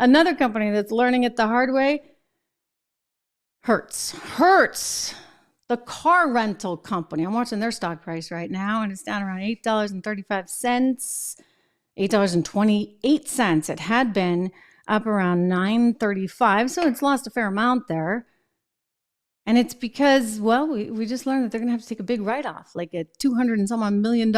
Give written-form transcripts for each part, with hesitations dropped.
Another company that's learning it the hard way, Hertz. Hertz, the car rental company. I'm watching their stock price right now, and it's down around $8.35, $8.28. It had been up around $9.35, so it's lost a fair amount there. And it's because, well, we just learned that they're going to have to take a big write-off, like a $200 and some odd million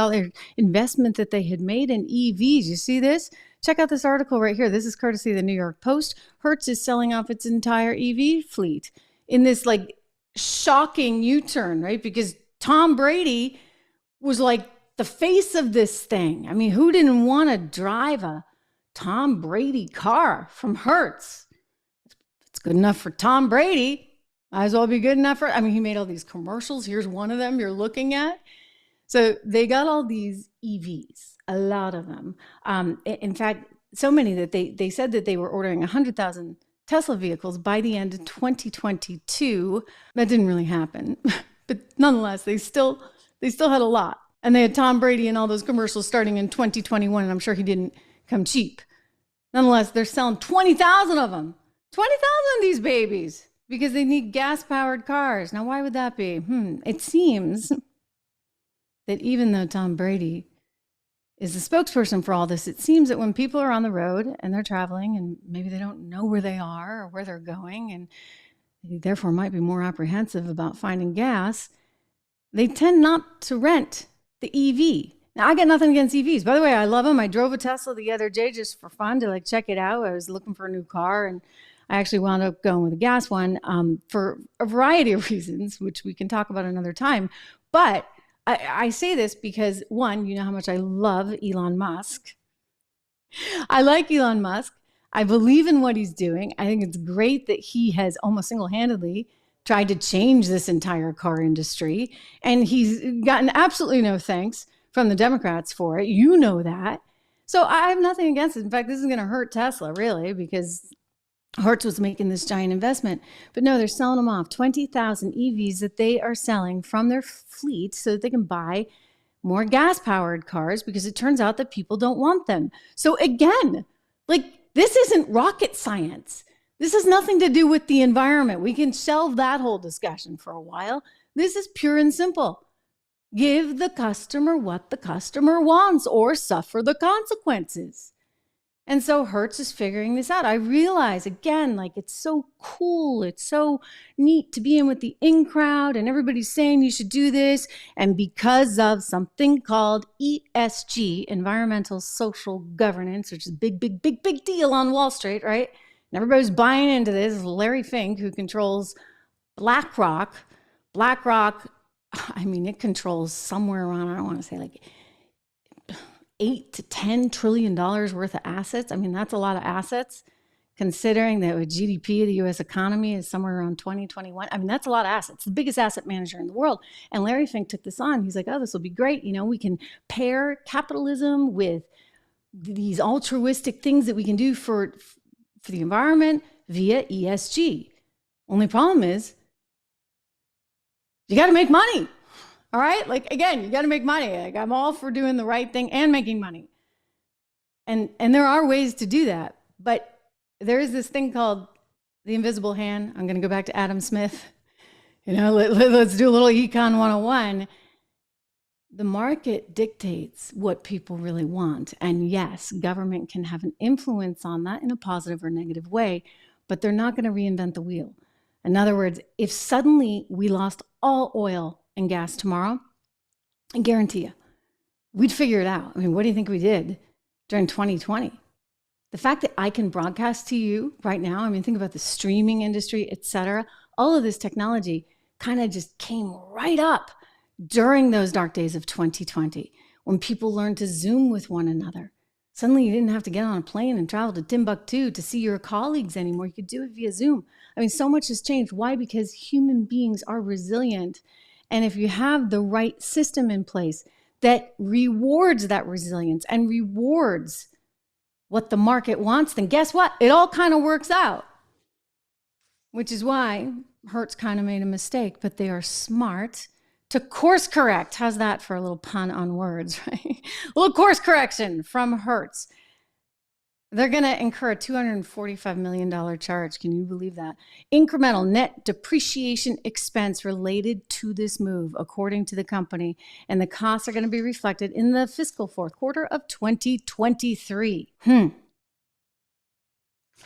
investment that they had made in EVs. You see this? Check out this article right here. This is courtesy of the New York Post. Hertz is selling off its entire EV fleet in this like shocking U-turn, right? Because Tom Brady was like the face of this thing. I mean, who didn't want to drive a Tom Brady car from Hertz? It's good enough for Tom Brady. Might as well be good enough for, I mean, he made all these commercials. Here's one of them you're looking at. So they got all these EVs, a lot of them. In fact, so many that they said that they were ordering 100,000 Tesla vehicles by the end of 2022. That didn't really happen. But nonetheless, they still had a lot. And they had Tom Brady in all those commercials starting in 2021, and I'm sure he didn't come cheap. Nonetheless, they're selling 20,000 of them. 20,000 of these babies. Because they need gas-powered cars. Now, why would that be? It seems that even though Tom Brady is the spokesperson for all this, it seems that when people are on the road and they're traveling and maybe they don't know where they are or where they're going and they therefore might be more apprehensive about finding gas, they tend not to rent the EV. Now, I got nothing against EVs. By the way, I love them. I drove a Tesla the other day just for fun to like check it out. I was looking for a new car and I actually wound up going with a gas one for a variety of reasons, which we can talk about another time. But I say this because, one, you know how much I love Elon Musk. I like Elon Musk. I believe in what he's doing. I think it's great that he has almost single-handedly tried to change this entire car industry. And he's gotten absolutely no thanks from the Democrats for it. You know that. So I have nothing against it. In fact, this is going to hurt Tesla, really, because Hertz was making this giant investment. But no, they're selling them off. 20,000 EVs that they are selling from their fleet so that they can buy more gas-powered cars because it turns out that people don't want them. So again, like, this isn't rocket science. This has nothing to do with the environment. We can shelve that whole discussion for a while. This is pure and simple. Give the customer what the customer wants or suffer the consequences. And so Hertz is figuring this out. I realize, again, like, it's so cool. It's so neat to be in with the in crowd and everybody's saying you should do this. And because of something called ESG, environmental social governance, which is a big deal on Wall Street, right? And everybody's buying into this. Larry Fink, who controls BlackRock, I mean, it controls somewhere around, I don't want to say like $8 to $10 trillion worth of assets. I mean, that's a lot of assets, considering that the GDP of the U.S. economy is somewhere around 2021. I mean, that's a lot of assets, the biggest asset manager in the world. And Larry Fink took this on. He's like, oh, this will be great. You know, we can pair capitalism with these altruistic things that we can do for the environment via ESG. Only problem is you got to make money. All right. Like, again, you got to make money. Like, I'm all for doing the right thing and making money. And there are ways to do that. But there is this thing called the invisible hand. I'm going to go back to Adam Smith. You know, let's do a little Econ 101. The market dictates what people really want. And yes, government can have an influence on that in a positive or negative way, but they're not going to reinvent the wheel. In other words, if suddenly we lost all oil and gas tomorrow, I guarantee you, we'd figure it out. I mean, what do you think we did during 2020? The fact that I can broadcast to you right now, I mean, think about the streaming industry, et cetera. All of this technology kind of just came right up during those dark days of 2020 when people learned to Zoom with one another. Suddenly you didn't have to get on a plane and travel to Timbuktu to see your colleagues anymore. You could do it via Zoom. I mean, so much has changed. Why? Because human beings are resilient. And if you have the right system in place that rewards that resilience and rewards what the market wants, then guess what? It all kind of works out. Which is why Hertz kind of made a mistake, but they are smart to course correct. How's that for a little pun on words, right? A little course correction from Hertz. They're going to incur a $245 million charge. Can you believe that? Incremental net depreciation expense related to this move, according to the company. And the costs are going to be reflected in the fiscal fourth quarter of 2023.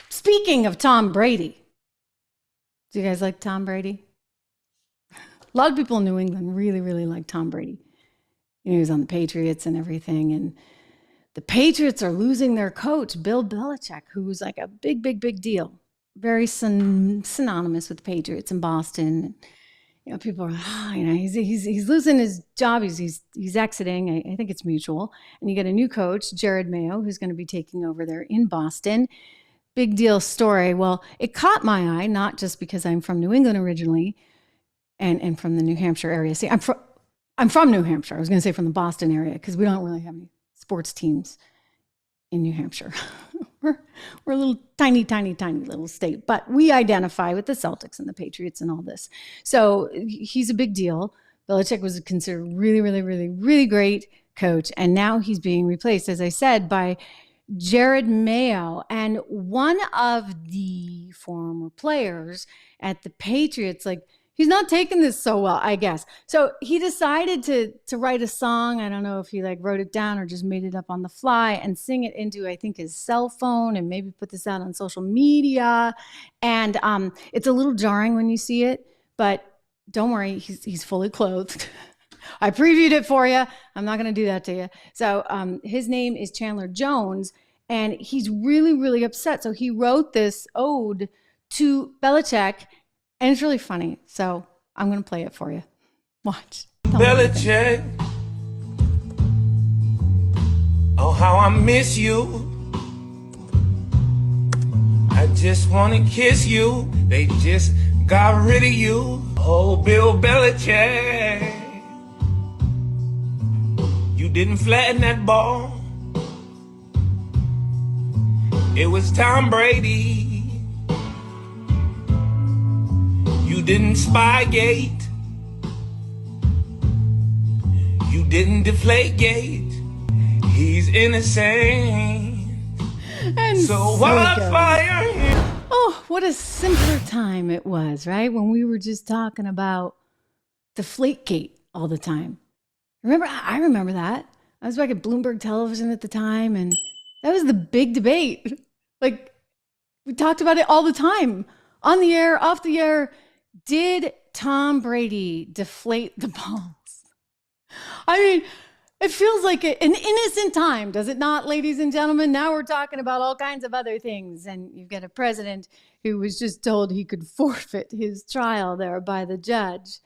Speaking of Tom Brady, do you guys like Tom Brady? A lot of people in New England really, really like Tom Brady. You know, he was on the Patriots and everything. And the Patriots are losing their coach, Bill Belichick, who's like a big, big, big deal. Very synonymous with the Patriots in Boston. You know, people are, he's losing his job. He's exiting. I think it's mutual. And you get a new coach, Jared Mayo, who's going to be taking over there in Boston. Big deal story. Well, it caught my eye, not just because I'm from New England originally and from the New Hampshire area. See, I'm from New Hampshire. I was going to say from the Boston area because we don't really have any sports teams in New Hampshire. we're a little tiny little state, but we identify with the Celtics and the Patriots and all this. So he's a big deal. Belichick was considered really, really, really, really great coach. And now he's being replaced, as I said, by Jared Mayo. And one of the former players at the Patriots, like, he's not taking this so well, I guess. So he decided to write a song. I don't know if he like wrote it down or just made it up on the fly and sing it into, I think, his cell phone and maybe put this out on social media. And it's a little jarring when you see it, but don't worry, he's fully clothed. I previewed it for you. I'm not going to do that to you. So his name is Chandler Jones, and he's really, really upset. So he wrote this ode to Belichick. And it's really funny, so I'm going to play it for you. Watch. Belichick, oh, how I miss you. I just want to kiss you. They just got rid of you. Oh, Bill Belichick, you didn't flatten that ball. It was Tom Brady. You didn't Spygate. You didn't Deflategate. He's innocent. And so why fire him? Oh, what a simpler time it was, right? When we were just talking about Deflategate all the time. I remember that. I was back at Bloomberg Television at the time, and that was the big debate. Like, we talked about it all the time. On the air, off the air. Did Tom Brady deflate the balls? I mean, it feels like an innocent time, does it not, ladies and gentlemen? Now we're talking about all kinds of other things. And you've got a president who was just told he could forfeit his trial there by the judge.